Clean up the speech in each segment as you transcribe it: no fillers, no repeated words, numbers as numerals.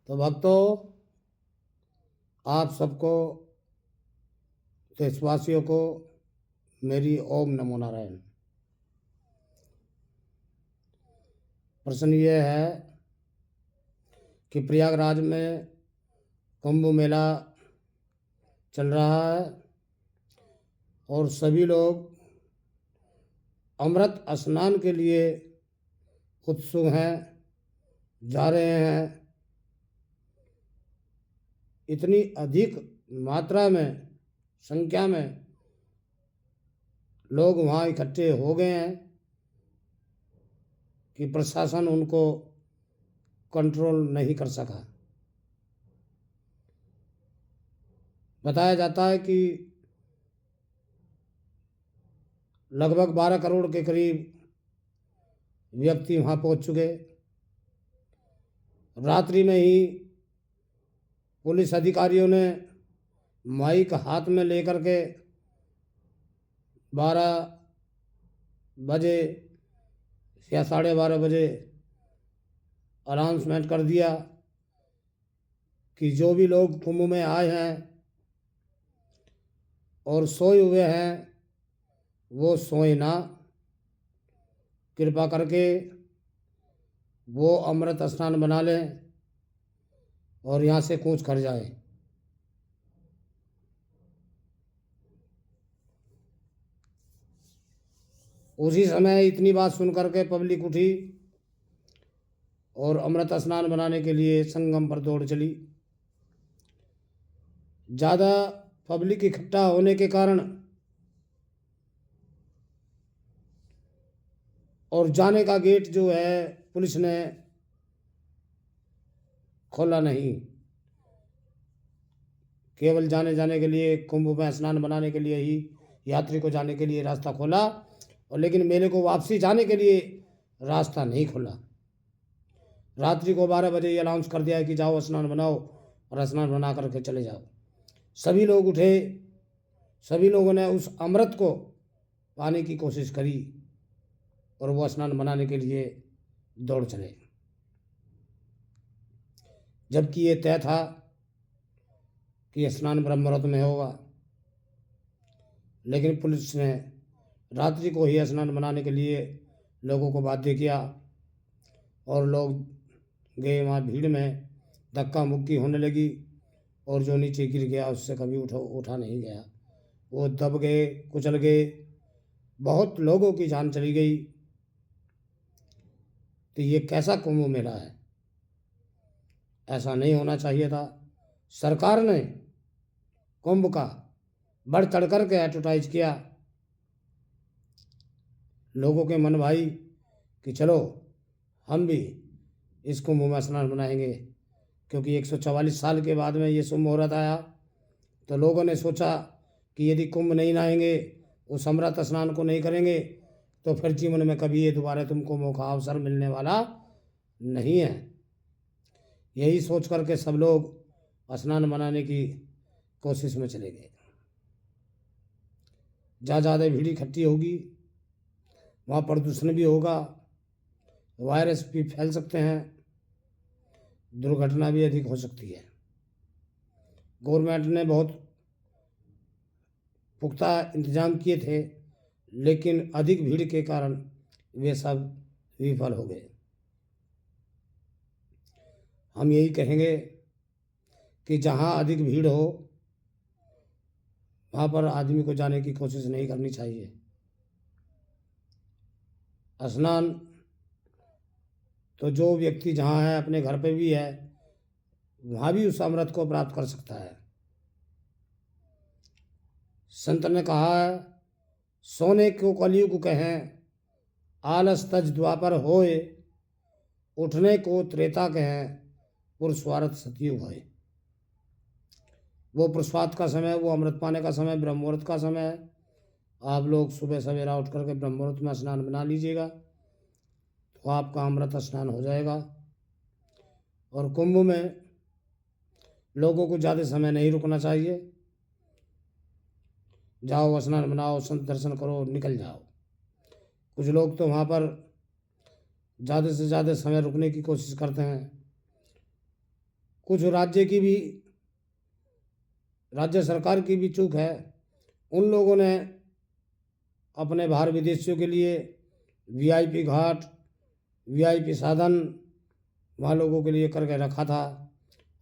तो भक्तों, आप सबको, देशवासियों को मेरी ओम नमो नारायण। प्रश्न ये है कि प्रयागराज में कुंभ मेला चल रहा है और सभी लोग अमृत स्नान के लिए उत्सुक हैं, जा रहे हैं। इतनी अधिक मात्रा में, संख्या में लोग वहाँ इकट्ठे हो गए हैं कि प्रशासन उनको कंट्रोल नहीं कर सका। बताया जाता है कि लगभग 12 करोड़ के करीब व्यक्ति वहाँ पहुँच चुके। रात्रि में ही पुलिस अधिकारियों ने माइक हाथ में लेकर के 12 बजे या 12:30 बजे अनाउंसमेंट कर दिया कि जो भी लोग कुंभ में आए हैं और सोए हुए हैं वो सोए ना, कृपा करके वो अमृत स्नान बना लें और यहाँ से कूच कर जाए। उसी समय इतनी बात सुन करके पब्लिक उठी और अमृत स्नान बनाने के लिए संगम पर दौड़ चली। ज़्यादा पब्लिक इकट्ठा होने के कारण और जाने का गेट जो है पुलिस ने खोला नहीं, केवल जाने के लिए, कुंभ में स्नान बनाने के लिए ही यात्री को जाने के लिए रास्ता खोला, और लेकिन मेले को वापसी जाने के लिए रास्ता नहीं खोला। रात्रि को 12 बजे ये अनाउंस कर दिया है कि जाओ स्नान बनाओ और स्नान बना करके चले जाओ। सभी लोग उठे, सभी लोगों ने उस अमृत को पाने की कोशिश करी और वो स्नान बनाने के लिए दौड़ चले, जबकि ये तय था कि स्नान ब्रह्म मुहूर्त में होगा। लेकिन पुलिस ने रात्रि को ही स्नान बनाने के लिए लोगों को बाध्य किया और लोग गए वहाँ। भीड़ में धक्का मुक्की होने लगी और जो नीचे गिर गया उससे कभी उठा नहीं गया, वो दब गए, कुचल गए, बहुत लोगों की जान चली गई। तो ये कैसा कुंभ मेला है? ऐसा नहीं होना चाहिए था। सरकार ने कुंभ का बढ़ चढ़ कर के एडवर्टाइज किया लोगों के मन भाई कि चलो हम भी इस कुंभ में स्नान बनाएंगे, क्योंकि 144 साल के बाद में ये शुभ मुहूर्त आया। तो लोगों ने सोचा कि यदि कुंभ नहीं नहाएंगे, उस अमृत स्नान को नहीं करेंगे, तो फिर जीवन में कभी ये दोबारा तुमको मौका अवसर मिलने वाला नहीं है। यही सोच करके सब लोग स्नान बनाने की कोशिश में चले गए। जहाँ ज़्यादा भीड़ इकट्ठी होगी वहाँ प्रदूषण भी होगा, वायरस भी फैल सकते हैं, दुर्घटना भी अधिक हो सकती है। गवर्नमेंट ने बहुत पुख्ता इंतजाम किए थे, लेकिन अधिक भीड़ के कारण वे सब विफल हो गए। हम यही कहेंगे कि जहाँ अधिक भीड़ हो वहाँ पर आदमी को जाने की कोशिश नहीं करनी चाहिए। स्नान तो जो व्यक्ति जहाँ है अपने घर पे भी है, वहाँ भी उस अमृत को प्राप्त कर सकता है। संत ने कहा है, सोने को कलयुग कहें, आलस तज द्वापर होए, उठने को त्रेता कहें, पुरुषार्थ सतयुग है। वो पुरुषार्थ का समय, वो अमृत पाने का समय ब्रह्म मुहूर्त का समय है। आप लोग सुबह सवेरा उठ करके ब्रह्म मुहूर्त में स्नान बना लीजिएगा तो आपका अमृत स्नान हो जाएगा। और कुंभ में लोगों को ज़्यादा समय नहीं रुकना चाहिए। जाओ स्नान बनाओ, संत दर्शन करो, निकल जाओ। कुछ लोग तो वहाँ पर ज़्यादा से ज़्यादा समय रुकने की कोशिश करते हैं, कुछ राज्य सरकार की भी चूक है। उन लोगों ने अपने बाहर विदेशियों के लिए वीआईपी घाट, वीआईपी साधन वहाँ लोगों के लिए करके रखा था,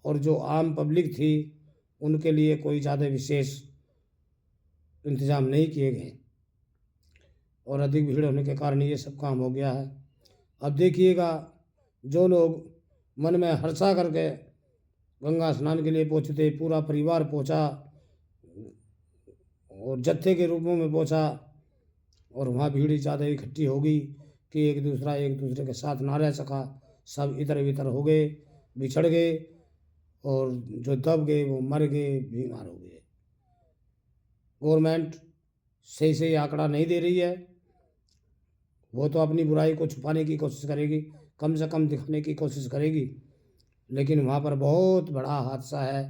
और जो आम पब्लिक थी उनके लिए कोई ज़्यादा विशेष इंतज़ाम नहीं किए गए, और अधिक भीड़ होने के कारण ये सब काम हो गया है। अब देखिएगा, जो लोग मन में हर्षा करके गंगा स्नान के लिए पहुँचते, पूरा परिवार पहुँचा और जत्थे के रूपों में पहुँचा, और वहाँ भीड़ ज़्यादा इकट्ठी हो गई कि एक दूसरे के साथ ना रह सका। सब इधर बितर हो गए, बिछड़ गए, और जो दब गए वो मर गए, बीमार हो गए। गवर्नमेंट सही आंकड़ा नहीं दे रही है। वो तो अपनी बुराई को छुपाने की कोशिश करेगी, कम से कम दिखाने की कोशिश करेगी, लेकिन वहाँ पर बहुत बड़ा हादसा है।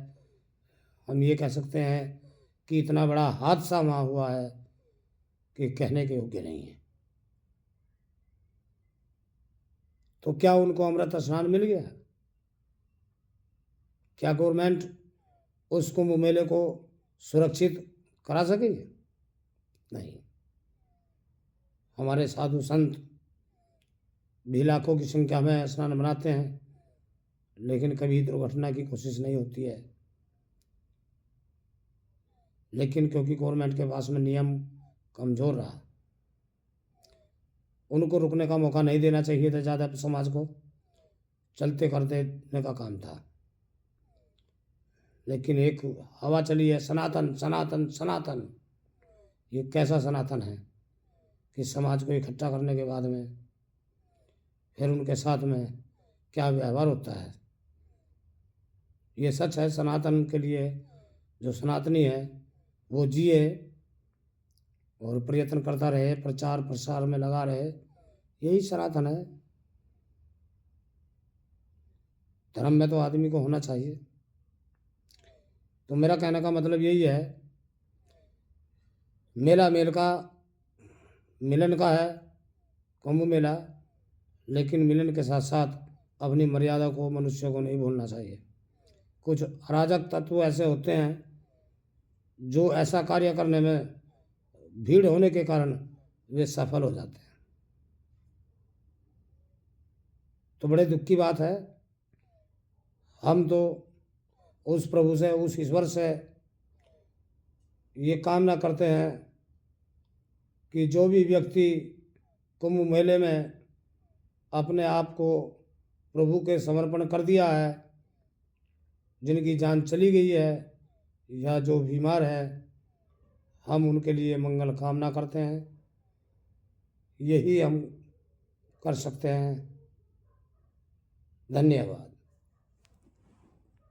हम ये कह सकते हैं कि इतना बड़ा हादसा वहाँ हुआ है कि कहने के योग्य नहीं है। तो क्या उनको अमृत स्नान मिल गया? क्या गवर्नमेंट उस कुंभ मेले को सुरक्षित करा सकेगी? नहीं। हमारे साधु संत भी लाखों की संख्या में स्नान मनाते हैं, लेकिन कभी दुर्घटना की कोशिश नहीं होती है। लेकिन क्योंकि गवर्नमेंट के पास में नियम कमज़ोर रहा, उनको रुकने का मौका नहीं देना चाहिए था। ज़्यादा समाज को चलते कर देने का काम था। लेकिन एक हवा चली है, सनातन सनातन सनातन। ये कैसा सनातन है कि समाज को इकट्ठा करने के बाद में फिर उनके साथ में क्या व्यवहार होता है। ये सच है, सनातन के लिए जो सनातनी है वो जिए और प्रयत्न करता रहे, प्रचार प्रसार में लगा रहे, यही सनातन है। धर्म में तो आदमी को होना चाहिए। तो मेरा कहने का मतलब यही है, मेला मिलन का है कुंभ मेला, लेकिन मिलन के साथ साथ अपनी मर्यादा को मनुष्यों को नहीं भूलना चाहिए। कुछ अराजक तत्व ऐसे होते हैं जो ऐसा कार्य करने में भीड़ होने के कारण वे सफल हो जाते हैं। तो बड़े दुख की बात है। हम तो उस प्रभु से, उस ईश्वर से ये कामना करते हैं कि जो भी व्यक्ति कुंभ मेले में अपने आप को प्रभु के समर्पण कर दिया है, जिनकी जान चली गई है या जो बीमार है, हम उनके लिए मंगल कामना करते हैं। यही हम कर सकते हैं। धन्यवाद।